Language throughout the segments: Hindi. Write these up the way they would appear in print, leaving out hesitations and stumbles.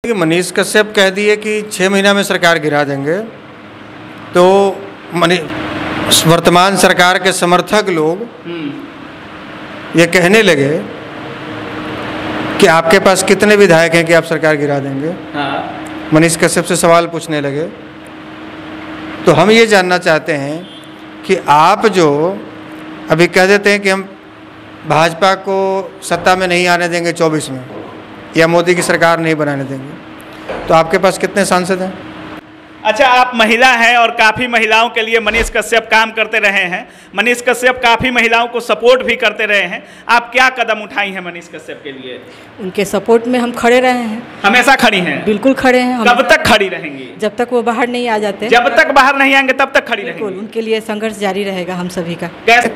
कि मनीष कश्यप कह दिए कि 6 महीना में सरकार गिरा देंगे, तो वर्तमान सरकार के समर्थक लोग ये कहने लगे कि आपके पास कितने विधायक हैं कि आप सरकार गिरा देंगे। हाँ। मनीष कश्यप से सवाल पूछने लगे। तो हम ये जानना चाहते हैं कि आप जो अभी कह देते हैं कि हम भाजपा को सत्ता में नहीं आने देंगे 24 में, या मोदी की सरकार नहीं बनाने देंगे, तो आपके पास कितने सांसद हैं? अच्छा, आप महिला हैं और काफ़ी महिलाओं के लिए मनीष कश्यप काम करते रहे हैं। मनीष कश्यप काफ़ी महिलाओं को सपोर्ट भी करते रहे हैं। आप क्या कदम उठाई हैं मनीष कश्यप के लिए? उनके सपोर्ट में हम खड़े रहे हैं। हमेशा खड़ी हैं? बिल्कुल खड़े हैं। कब तक खड़ी रहेंगी? जब तक वो बाहर नहीं आ जाते। जब तक बाहर नहीं आएंगे तब तक खड़ी रहेंगी? उनके लिए संघर्ष जारी रहेगा हम सभी का। कैसे?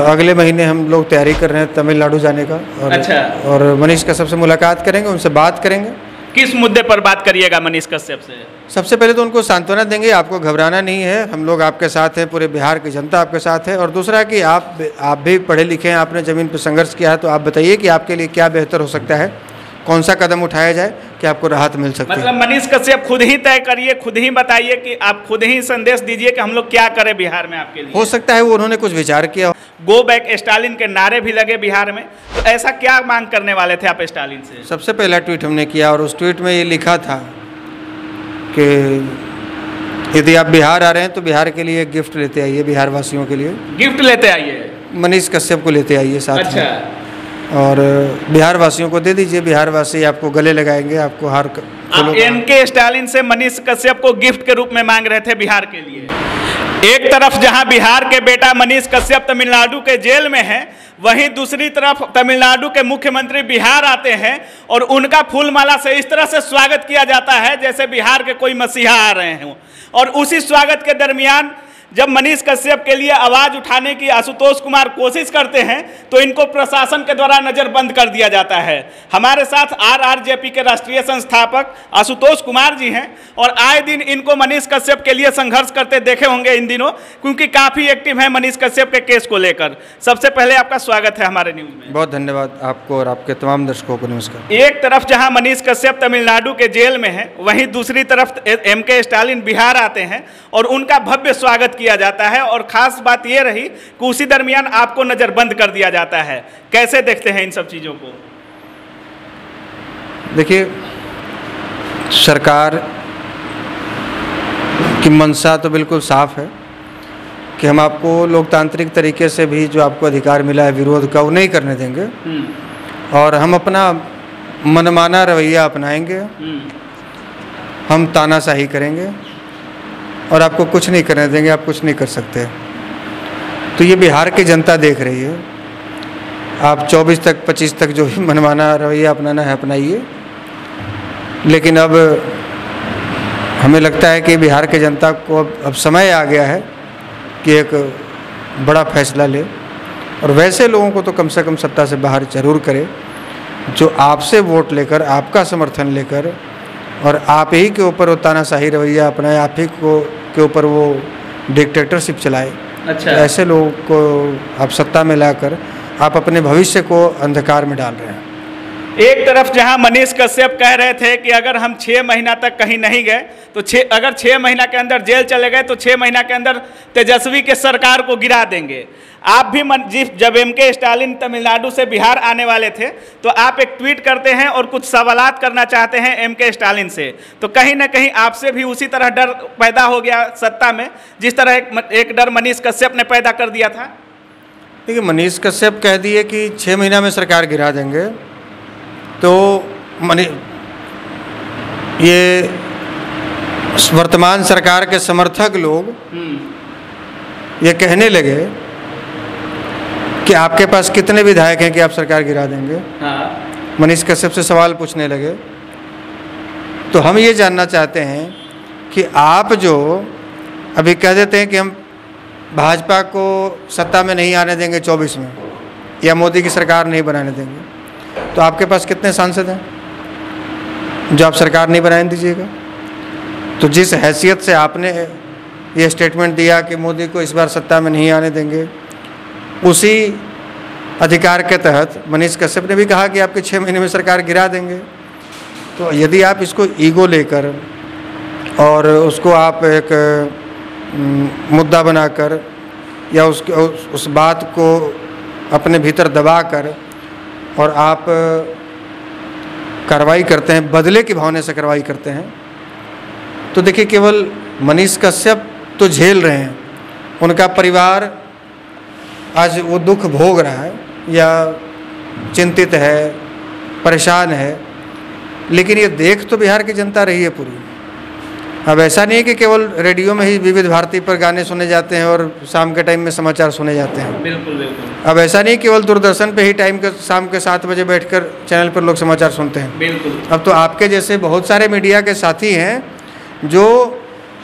अगले महीने हम लोग तैयारी कर रहे हैं तमिलनाडु जाने का। अच्छा। और मनीष कश्यप से मुलाकात करेंगे, उनसे बात करेंगे। किस मुद्दे पर बात करिएगा मनीष कश्यप से? सबसे पहले तो उनको सांत्वना देंगे, आपको घबराना नहीं है, हम लोग आपके साथ हैं, पूरे बिहार की जनता आपके साथ है। और दूसरा कि आप भी पढ़े लिखे हैं, आपने ज़मीन पर संघर्ष किया है, तो आप बताइए कि आपके लिए क्या बेहतर हो सकता है, कौन सा कदम उठाया जाए कि आपको राहत मिल सकती है। मतलब मनीष कश्यप खुद ही तय करिए, खुद ही बताइए कि आप खुद ही संदेश दीजिए कि हम लोग क्या करें बिहार में आपके लिए। हो सकता है वो उन्होंने कुछ विचार किया। गो बैक स्टालिन के नारे भी लगे बिहार में, तो ऐसा क्या मांग करने वाले थे आप स्टालिन से? सबसे पहला ट्वीट हमने किया और उस ट्वीट में ये लिखा था कि यदि आप बिहार आ रहे हैं तो बिहार के लिए गिफ्ट लेते आइए, बिहार वासियों के लिए गिफ्ट लेते आइए, मनीष कश्यप को लेते आइए साथ में। अच्छा। और बिहार वासियों को दे दीजिए, बिहार वासी आपको गले लगाएंगे, आपको हार आप एमके स्टालिन से मनीष कश्यप को गिफ्ट के रूप में मांग रहे थे बिहार के लिए। एक तरफ जहां बिहार के बेटा मनीष कश्यप तमिलनाडु के जेल में हैं, वहीं दूसरी तरफ तमिलनाडु के मुख्यमंत्री बिहार आते हैं और उनका फूलमाला से इस तरह से स्वागत किया जाता है जैसे बिहार के कोई मसीहा आ रहे हों। और उसी स्वागत के दरमियान जब मनीष कश्यप के लिए आवाज़ उठाने की आशुतोष कुमार कोशिश करते हैं तो इनको प्रशासन के द्वारा नज़रबंद कर दिया जाता है। हमारे साथ आरआरजेपी के राष्ट्रीय संस्थापक आशुतोष कुमार जी हैं और आए दिन इनको मनीष कश्यप के लिए संघर्ष करते देखे होंगे इन दिनों, क्योंकि काफ़ी एक्टिव हैं मनीष कश्यप के केस को लेकर। सबसे पहले आपका स्वागत है हमारे न्यूज़ में। बहुत धन्यवाद आपको और आपके तमाम दर्शकों को नमस्कार। एक तरफ जहां मनीष कश्यप तमिलनाडु के जेल में हैं, वहीं दूसरी तरफ एमके स्टालिन बिहार आते हैं और उनका भव्य स्वागत किया जाता है। और खास बात यह रही कि उसी दरमियान आपको नजरबंद कर दिया जाता है। कैसे देखते हैं इन सब चीजों को? देखिए, सरकार की मंशा तो बिल्कुल साफ है कि हम आपको लोकतांत्रिक तरीके से भी जो आपको अधिकार मिला है विरोध का, वो नहीं करने देंगे और हम अपना मनमाना रवैया अपनाएंगे। हम तानाशाही करेंगे और आपको कुछ नहीं करने देंगे, आप कुछ नहीं कर सकते। तो ये बिहार की जनता देख रही है। आप 24 तक 25 तक जो भी मनमाना रवैया अपनाना है अपनाइए, लेकिन अब हमें लगता है कि बिहार की जनता को अब समय आ गया है कि एक बड़ा फैसला ले और वैसे लोगों को तो कम से कम सत्ता से बाहर जरूर करे जो आपसे वोट लेकर, आपका समर्थन लेकर और आप ही के ऊपर वो तानाशाही रवैया अपनाए, आप ही के ऊपर वो डिक्टेटरशिप चलाए। अच्छा। तो ऐसे लोगों को आप सत्ता में लाकर आप अपने भविष्य को अंधकार में डाल रहे हैं। एक तरफ जहां मनीष कश्यप कह रहे थे कि अगर हम 6 महीना तक कहीं नहीं गए तो अगर 6 महीना के अंदर जेल चले गए तो 6 महीना के अंदर तेजस्वी के सरकार को गिरा देंगे। आप भी जब एमके स्टालिन तमिलनाडु से बिहार आने वाले थे तो आप एक ट्वीट करते हैं और कुछ सवालात करना चाहते हैं एमके स्टालिन से, तो कहीं ना कहीं आपसे भी उसी तरह डर पैदा हो गया सत्ता में जिस तरह एक डर मनीष कश्यप ने पैदा कर दिया था? देखिए, मनीष कश्यप कह दिए कि 6 महीना में सरकार गिरा देंगे, तो ये वर्तमान सरकार के समर्थक लोग ये कहने लगे कि आपके पास कितने विधायक हैं कि आप सरकार गिरा देंगे। हाँ। मनीष कश्यप से सवाल पूछने लगे। तो हम ये जानना चाहते हैं कि आप जो अभी कह देते हैं कि हम भाजपा को सत्ता में नहीं आने देंगे 24 में, या मोदी की सरकार नहीं बनाने देंगे, तो आपके पास कितने सांसद हैं जो आप सरकार नहीं बनाने दीजिएगा? तो जिस हैसियत से आपने ये स्टेटमेंट दिया कि मोदी को इस बार सत्ता में नहीं आने देंगे, उसी अधिकार के तहत मनीष कश्यप ने भी कहा कि आपके 6 महीने में सरकार गिरा देंगे। तो यदि आप इसको ईगो लेकर और उसको आप एक मुद्दा बनाकर या उस बात को अपने भीतर दबा कर और आप कार्रवाई करते हैं, बदले की भावना से कार्रवाई करते हैं, तो देखिए केवल मनीष कश्यप तो झेल रहे हैं, उनका परिवार आज वो दुख भोग रहा है या चिंतित है, परेशान है, लेकिन ये देख तो बिहार की जनता रही है पूरी। अब ऐसा नहीं है कि केवल रेडियो में ही विविध भारती पर गाने सुने जाते हैं और शाम के टाइम में समाचार सुने जाते हैं। बिल्कुल बिल्कुल। अब ऐसा नहीं केवल दूरदर्शन पे ही शाम के 7 बजे बैठकर चैनल पर लोग समाचार सुनते हैं। बिल्कुल। अब तो आपके जैसे बहुत सारे मीडिया के साथी हैं जो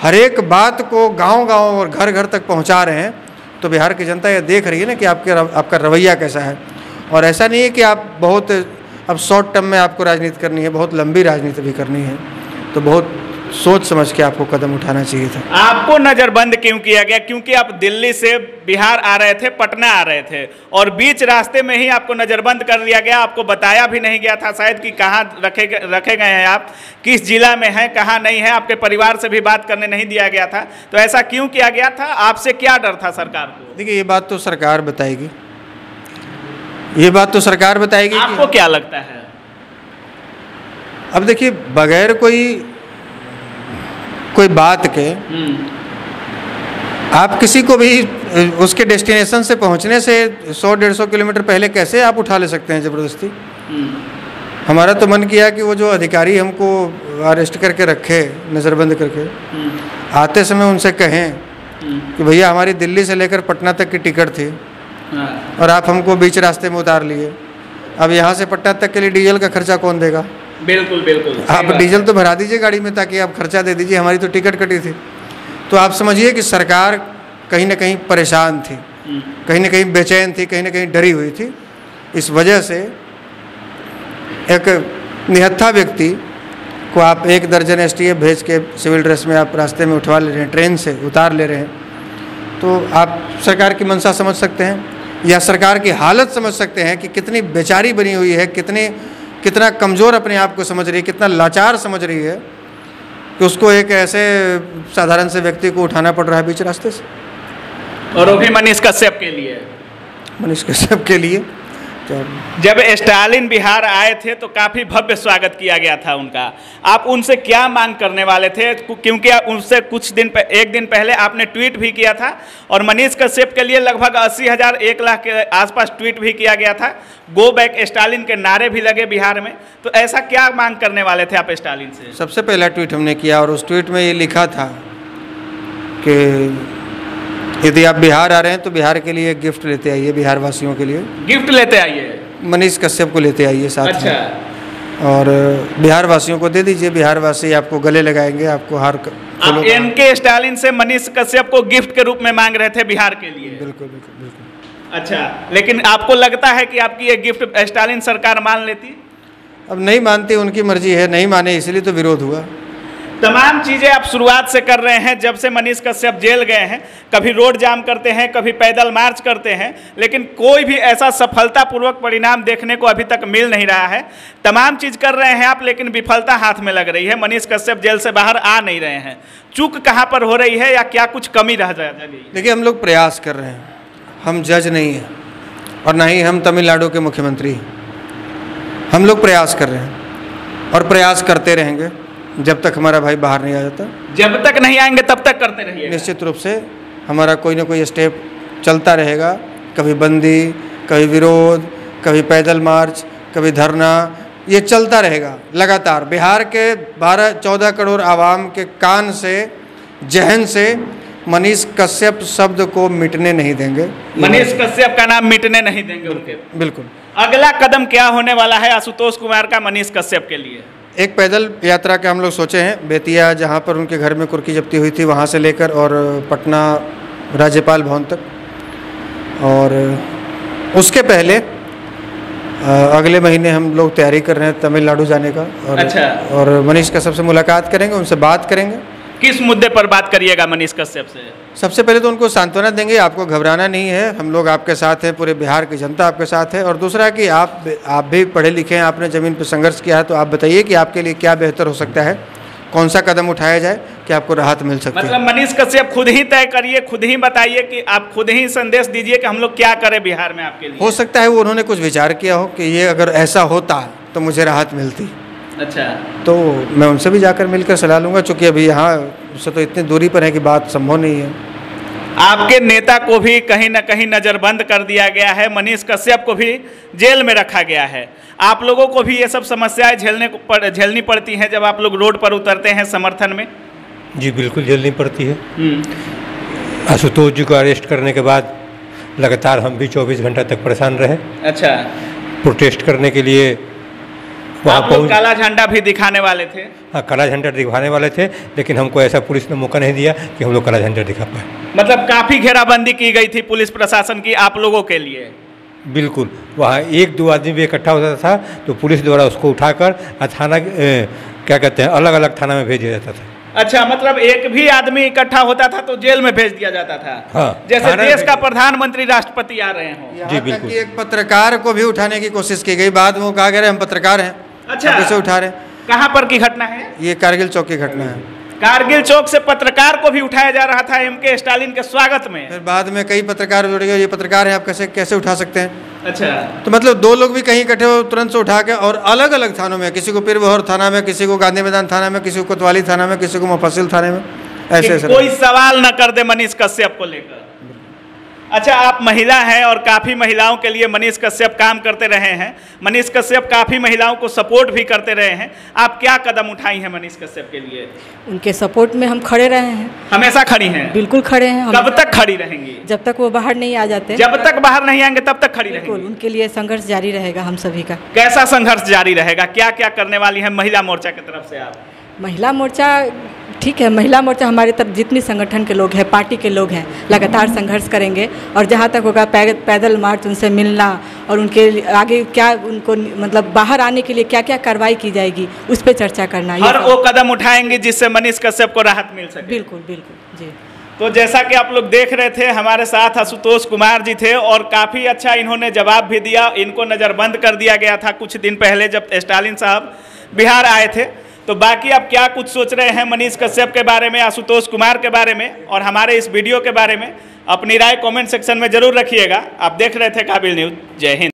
हर एक बात को गांव-गांव और घर-घर तक पहुंचा रहे हैं, तो बिहार की जनता ये देख रही है ना कि आपका रवैया कैसा है। और ऐसा नहीं है कि आप बहुत अब शॉर्ट टर्म में आपको राजनीति करनी है, बहुत लंबी राजनीति भी करनी है, तो बहुत सोच समझ के आपको कदम उठाना चाहिए था। आपको नज़रबंद क्यों किया गया? क्योंकि आप दिल्ली से बिहार आ रहे थे, पटना आ रहे थे, और बीच रास्ते में ही आपको नज़रबंद कर लिया गया। आपको बताया भी नहीं गया था शायद कि कहाँ रखे गए हैं, आप किस जिला में हैं, कहाँ नहीं है, आपके परिवार से भी बात करने नहीं दिया गया था। तो ऐसा क्यों किया गया था? आपसे क्या डर था सरकार को? देखिए ये बात तो सरकार बताएगी, ये बात तो सरकार बताएगी। आपको क्या लगता है? अब देखिए बगैर कोई बात के आप किसी को भी उसके डेस्टिनेशन से पहुंचने से 100-150 किलोमीटर पहले कैसे आप उठा ले सकते हैं ज़बरदस्ती? हमारा तो मन किया कि वो जो अधिकारी हमको अरेस्ट करके रखे, नज़रबंद करके, आते समय उनसे कहें कि भैया हमारी दिल्ली से लेकर पटना तक की टिकट थी और आप हमको बीच रास्ते में उतार लिए, अब यहाँ से पटना तक के लिए डीजल का खर्चा कौन देगा? बिल्कुल बिल्कुल। आप डीजल तो भरा दीजिए गाड़ी में ताकि आप खर्चा दे दीजिए, हमारी तो टिकट कटी थी। तो आप समझिए कि सरकार कहीं ना कहीं परेशान थी, कहीं ना कहीं बेचैन थी, कहीं ना कहीं डरी हुई थी। इस वजह से एक निहत्था व्यक्ति को आप 1 दर्जन एसटीएफ भेज के सिविल ड्रेस में आप रास्ते में उठवा ले रहे हैं, ट्रेन से उतार ले रहे हैं, तो आप सरकार की मंशा समझ सकते हैं या सरकार की हालत समझ सकते हैं कि कितनी बेचारी बनी हुई है, कितना कमज़ोर अपने आप को समझ रही है, कितना लाचार समझ रही है कि उसको एक ऐसे साधारण से व्यक्ति को उठाना पड़ रहा है बीच रास्ते से, और वो भी मनीष कश्यप के लिए। मनीष कश्यप के लिए। तो जब स्टालिन बिहार आए थे तो काफ़ी भव्य स्वागत किया गया था उनका। आप उनसे क्या मांग करने वाले थे? क्योंकि उनसे एक दिन पहले आपने ट्वीट भी किया था, और मनीष कश्यप के लिए लगभग 80,000 1 लाख के आसपास ट्वीट भी किया गया था। गो बैक स्टालिन के नारे भी लगे बिहार में। तो ऐसा क्या मांग करने वाले थे आप स्टालिन से? सबसे पहला ट्वीट हमने किया और उस ट्वीट में ये लिखा था कि यदि आप बिहार आ रहे हैं तो बिहार के लिए गिफ्ट लेते आइए, बिहार वासियों के लिए गिफ्ट लेते आइए, मनीष कश्यप को लेते आइए साथ में। अच्छा। और बिहार वासियों को दे दीजिए, बिहार वासी आपको गले लगाएंगे, आपको हार आप एनके स्टालिन से मनीष कश्यप को गिफ्ट के रूप में मांग रहे थे बिहार के लिए? बिल्कुल बिल्कुल बिल्कुल। अच्छा, लेकिन आपको लगता है कि आपकी ये गिफ्ट स्टालिन सरकार मान लेती? अब नहीं मानती, उनकी मर्जी है, नहीं माने इसलिए तो विरोध हुआ। तमाम चीज़ें आप शुरुआत से कर रहे हैं जब से मनीष कश्यप जेल गए हैं। कभी रोड जाम करते हैं, कभी पैदल मार्च करते हैं, लेकिन कोई भी ऐसा सफलतापूर्वक परिणाम देखने को अभी तक मिल नहीं रहा है। तमाम चीज़ कर रहे हैं आप, लेकिन विफलता हाथ में लग रही है। मनीष कश्यप जेल से बाहर आ नहीं रहे हैं। चूक कहाँ पर हो रही है या क्या कुछ कमी रह जाएगी? देखिए हम लोग प्रयास कर रहे हैं, हम जज नहीं हैं और ना ही हम तमिलनाडु के मुख्यमंत्री हैं। हम लोग प्रयास कर रहे हैं और प्रयास करते रहेंगे जब तक हमारा भाई बाहर नहीं आ जाता। जब तक नहीं आएंगे तब तक करते रहिए। निश्चित रूप से हमारा कोई ना कोई स्टेप चलता रहेगा, कभी बंदी, कभी विरोध, कभी पैदल मार्च, कभी धरना, ये चलता रहेगा लगातार। बिहार के 12-14 करोड़ आवाम के कान से, जहन से मनीष कश्यप शब्द को मिटने नहीं देंगे। मनीष कश्यप का नाम मिटने नहीं देंगे उनके। बिल्कुल। अगला कदम क्या होने वाला है आशुतोष कुमार का मनीष कश्यप के लिए? एक पैदल यात्रा का हम लोग सोचे हैं, बेतिया जहाँ पर उनके घर में कुर्की जब्ती हुई थी वहाँ से लेकर और पटना राज्यपाल भवन तक, और उसके पहले अगले महीने हम लोग तैयारी कर रहे हैं तमिलनाडु जाने का। और अच्छा। और मनीष कश्यप से मुलाकात करेंगे, उनसे बात करेंगे किस मुद्दे पर बात करिएगा मनीष कश्यप से? सबसे पहले तो उनको सांत्वना देंगे, आपको घबराना नहीं है, हम लोग आपके साथ हैं, पूरे बिहार की जनता आपके साथ है। और दूसरा कि आप भी पढ़े लिखे हैं, आपने ज़मीन पर संघर्ष किया है, तो आप बताइए कि आपके लिए क्या बेहतर हो सकता है, कौन सा कदम उठाया जाए कि आपको राहत मिल सकती है। मतलब मनीष कश्यप खुद ही तय करिए, खुद ही बताइए कि आप खुद ही संदेश दीजिए कि हम लोग क्या करें बिहार में आपके लिए। हो सकता है वो उन्होंने कुछ विचार किया हो कि ये अगर ऐसा होता तो मुझे राहत मिलती। अच्छा, तो मैं उनसे भी जाकर मिलकर सलाह लूँगा, चूँकि अभी यहाँ से तो इतनी दूरी पर है कि बात संभव नहीं है। आपके नेता को भी कहीं ना कहीं नज़रबंद कर दिया गया है, मनीष कश्यप को भी जेल में रखा गया है। आप लोगों को भी ये सब समस्याएं झेलनी पड़ती हैं जब आप लोग रोड पर उतरते हैं समर्थन में? जी बिल्कुल झेलनी पड़ती है। आशुतोष जी को अरेस्ट करने के बाद लगातार हम भी 24 घंटा तक परेशान रहे। अच्छा, प्रोटेस्ट करने के लिए वहाँ आप लोग काला झंडा भी दिखाने वाले थे? हाँ, काला झंडा दिखाने वाले थे, लेकिन हमको ऐसा पुलिस ने मौका नहीं दिया कि हम लोग काला झंडा दिखा पाए। मतलब काफ़ी घेराबंदी की गई थी पुलिस प्रशासन की आप लोगों के लिए? बिल्कुल, वहाँ 1-2 आदमी भी इकट्ठा होता था तो पुलिस द्वारा उसको उठाकर थाना क्या कहते हैं अलग अलग थाना में भेज दिया जाता था। अच्छा, मतलब एक भी आदमी इकट्ठा होता था तो जेल में भेज दिया जाता था? हाँ, जैसे देश का प्रधानमंत्री राष्ट्रपति आ रहे हों। जी बिल्कुल। एक पत्रकार को भी उठाने की कोशिश की गई, बाद में वो कहा गया हम पत्रकार हैं। अच्छा, कैसे उठा रहे? कहाँ पर की घटना है ये? कारगिल चौक की घटना है। कारगिल चौक से पत्रकार को भी उठाया जा रहा था एमके स्टालिन के स्वागत में। फिर बाद में कई पत्रकार जुड़ गए, ये पत्रकार हैं, आप कैसे उठा सकते हैं? अच्छा, तो मतलब 2 लोग भी कहीं इकट्ठे हो तुरंत से उठा के और अलग अलग थानों में, किसी को पीरबहोर थाना में, किसी को गांधी मैदान थाना में, किसी को कोतवाली थाना में, किसी को मुफस्सिल थाने में, ऐसे कोई सवाल न कर दे मनीष कश्यप को लेकर। अच्छा, आप महिला हैं और काफ़ी महिलाओं के लिए मनीष कश्यप काम करते रहे हैं, मनीष कश्यप काफ़ी महिलाओं को सपोर्ट भी करते रहे हैं, आप क्या कदम उठाई हैं मनीष कश्यप के लिए? उनके सपोर्ट में हम खड़े रहे हैं। हमेशा खड़ी हैं? बिल्कुल खड़े हैं हम। कब तक खड़ी रहेंगी? जब तक वो बाहर नहीं आ जाते। जब तक बाहर नहीं आएंगे तब तक खड़ी बिल्कुल, रहेंगी? उनके लिए संघर्ष जारी रहेगा हम सभी का। कैसा संघर्ष जारी रहेगा, क्या क्या करने वाली है महिला मोर्चा की तरफ से आप? महिला मोर्चा ठीक है, महिला मोर्चा हमारे तरफ जितनी संगठन के लोग हैं, पार्टी के लोग हैं, लगातार संघर्ष करेंगे और जहाँ तक होगा पैदल मार्च, उनसे मिलना और उनके आगे क्या उनको मतलब बाहर आने के लिए क्या क्या कार्रवाई की जाएगी उस पर चर्चा करना। हर वो कदम उठाएंगे जिससे मनीष कश्यप को राहत मिल सके। बिल्कुल बिल्कुल जी। तो जैसा कि आप लोग देख रहे थे, हमारे साथ आशुतोष कुमार जी थे और काफ़ी अच्छा इन्होंने जवाब भी दिया। इनको नज़रबंद कर दिया गया था कुछ दिन पहले जब स्टालिन साहब बिहार आए थे। तो बाकी आप क्या कुछ सोच रहे हैं मनीष कश्यप के बारे में, आशुतोष कुमार के बारे में और हमारे इस वीडियो के बारे में, अपनी राय कमेंट सेक्शन में जरूर रखिएगा। आप देख रहे थे काबिल न्यूज़। जय हिंद।